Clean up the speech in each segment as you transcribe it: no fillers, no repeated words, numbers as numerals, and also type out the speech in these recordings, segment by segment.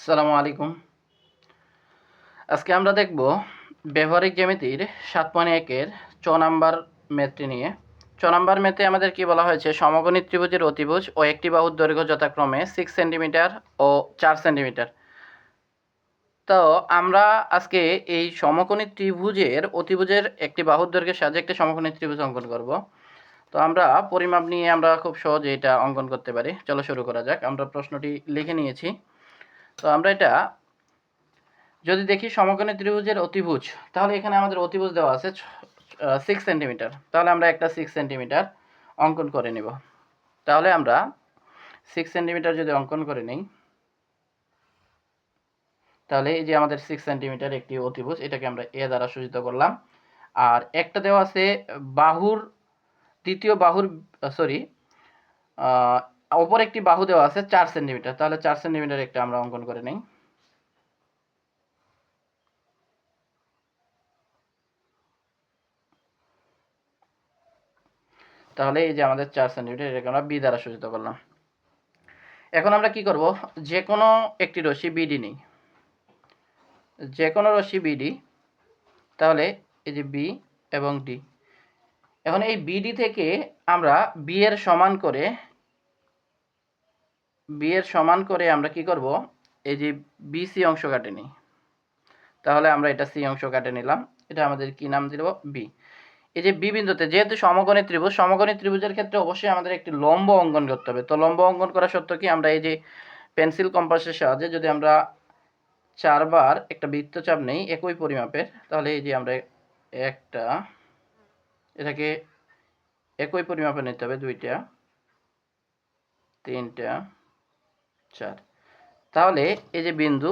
আসসালামু আলাইকুম। আজকে আমরা দেখব ব্যবহারিক জ্যামিতির 7.1 এর 6 নাম্বার ম্যাথটি নিয়ে। 6 নাম্বার ম্যাথে আমাদের কি বলা হয়েছে, সমকোণী ত্রিভুজের অতিভুজ ও একটি বাহুর দৈর্ঘ্য যথাক্রমে 6 সেন্টিমিটার ও 4 সেন্টিমিটার। তো আমরা আজকে এই সমকোণী ত্রিভুজের অতিভুজের একটি বাহুর দৈর্ঘ্যের সাহায্যে একটি সমকোণী ত্রিভুজ অঙ্কন করব। তো আমরা পরিমাপ নিয়ে আমরা খুব সহজে এটা অঙ্কন করতে পারি। চলো শুরু করা যাক। আমরা প্রশ্নটি লিখে নিয়েছি। তো আমরা এটা যদি দেখি সমকোণী ত্রিভুজের অতিভুজ, তাহলে এখানে আমাদের অতিভুজ দেওয়া আছে 6 সেন্টিমিটার। তাহলে আমরা একটা 6 সেন্টিমিটার অঙ্কন করে নেব। তাহলে আমরা 6 সেন্টিমিটার যদি অঙ্কন করে নিই, তাহলে এই যে আমাদের 6 সেন্টিমিটার একটি অতিভুজ, এটাকে আমরা এ দ্বারা সূচিত করলাম। আর একটা দেওয়া আছে বাহুর, দ্বিতীয় বাহুর অপর একটি বাহু দেওয়া আছে 4 সেন্টিমিটার। তাহলে 4 সেন্টিমিটার একটা আমরা অঙ্কন করে নিই। তাহলে এই যে আমাদের 4 সেন্টিমিটার, এটাকে আমরা বি দ্বারা সূচিত করলাম। এখন আমরা কি করব, যে কোনো একটি রশ্মি বিডি নিই, যে কোনো রশ্মি বিডি। তাহলে এই যে বি এবং ডি, এখন এই বিডি থেকে আমরা বি এর সমান করে আমরা কি করব, এই যে বিসি অংশ কাটে নিই। তাহলে আমরা এটা সি অংশ কাটে নিলাম, এটা আমাদের কি নাম দিব, বি। এই যে বি বিন্দুতে, যেহেতু সমকোণী ত্রিভুজ, সমকোণী ত্রিভুজের ক্ষেত্রে অবশ্যই আমাদের একটি লম্ব অঙ্কন করতে হবে। তো লম্ব অঙ্কন করা সত্ত্বেও কি আমরা এই যে পেন্সিল কম্পাসের সাহায্যে যদি আমরা 4 বার একটা বৃত্তচাপ নেই একই পরিমাপের, তাহলে এই যে আমরা একটা, এটাকে একই পরিমাপে নিতে হবে, 2টা, 3টা, 4। তাহলে এই যে বিন্দু,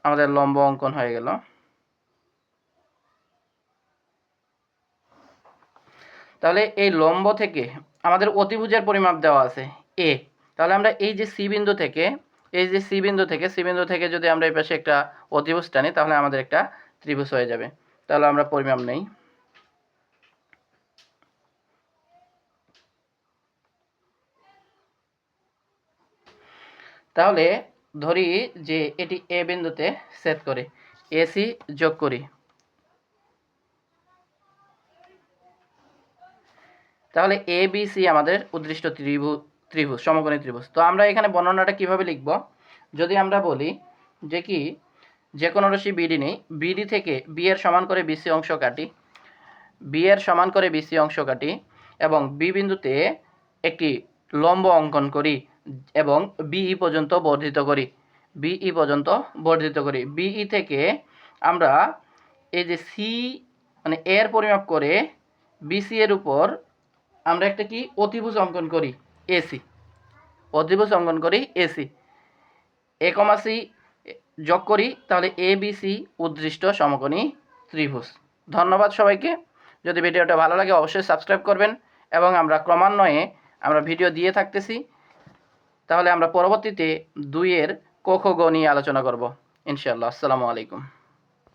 আমাদের লম্ব অঙ্কন হয়ে গেল। তাহলে এই লম্ব থেকে আমাদের অতিভুজের পরিমাপ দেওয়া আছে এ। তাহলে আমরা এই যে সি বিন্দু থেকে, সি বিন্দু থেকে যদি আমরা এই পাশে একটা অতিভুজ টানি, তাহলে আমাদের একটা ত্রিভুজ হয়ে যাবে। তাহলে আমরা পরিমাপ নেই। তাহলে ধরি যে এটি এ বিন্দুতে ছেদ করে, এসি যোগ করি। তাহলে এ বি সি আমাদের উদ্দৃষ্ট ত্রিভুজ, সমকোণী ত্রিভুজ। তো আমরা এখানে বর্ণনাটা কিভাবে লিখব, যদি আমরা বলি যে কি, যে কোনো রশ্মি বিডি নেই, বিডি থেকে বি এর সমান করে বিসি অংশ কাটি, এবং বি বিন্দুতে একটি লম্ব অঙ্কন করি এবং বিই পর্যন্ত বর্ধিত করি। বিই থেকে আমরা এই যে সি মানে এর পরিমাপ করে বিসি এর উপর আমরা একটা কি অতিভুজ অঙ্কন করি, এসি। এ কমা সি যোগ করি, তাহলে এ বি সি উদ্দৃষ্ট সমকোণী ত্রিভুজ। ধন্যবাদ সবাইকে। যদি ভিডিওটা ভালো লাগে অবশ্যই সাবস্ক্রাইব করবেন, এবং আমরা ক্রমান্বয়ে ভিডিও দিয়ে থাকতেছি। তাহলে আমরা পরবর্তীতে 2 এর ক খ গ নিয়ে আলোচনা করব ইনশাআল্লাহ। আসসালামু আলাইকুম।